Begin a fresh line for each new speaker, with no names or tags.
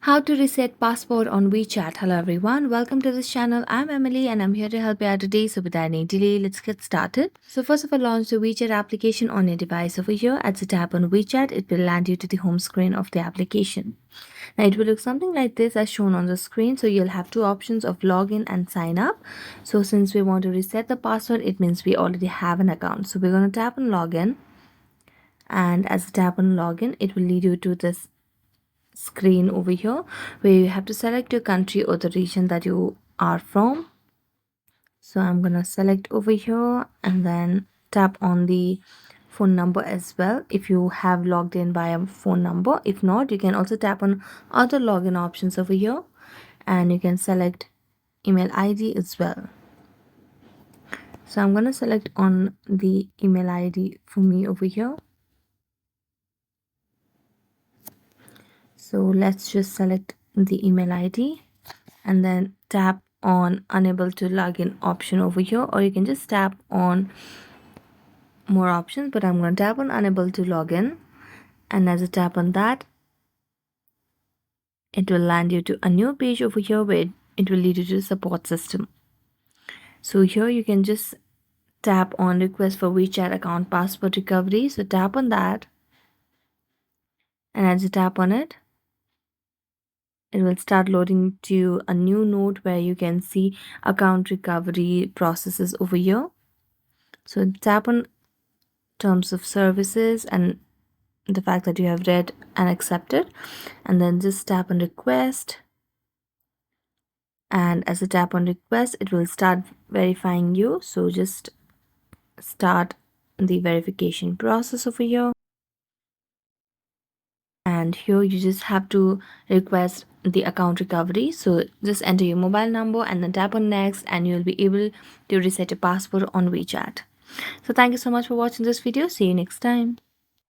How to reset password on WeChat. Hello everyone, welcome to this channel. I'm Emily and I'm here to help you out today. So without any delay, let's get started. So first of all, launch the WeChat application on your device over here. As you tap on WeChat, it will land you to the home screen of the application. Now it will look something like this as shown on the screen. So you'll have two options of login and sign up. So since we want to reset the password, it means we already have an account. So we're going to tap on login, and as you tap on login, it will lead you to this screen over here where you have to select your country or the region that you are from. So I'm gonna select over here and then tap on the phone number as well if you have logged in by a phone number. If not, you can also tap on other login options over here and you can select email ID as well. So I'm gonna select on the email ID for me over here. So let's just select the email ID and then tap on unable to log in option over here, or you can just tap on more options, but I'm going to tap on unable to log in, and as I tap on that, it will land you to a new page over here where it will lead you to the support system. So here you can just tap on request for WeChat account password recovery. So tap on that, and as you tap on it, it will start loading to a new node where you can see account recovery processes over here. So tap on terms of services and the fact that you have read and accepted, and then just tap on request, and as a tap on request it will start verifying you. So just start the verification process over here, and here you just have to request the account recovery. So just enter your mobile number and then tap on next, and you'll be able to reset your password on WeChat. So thank you so much for watching this video. See you next time.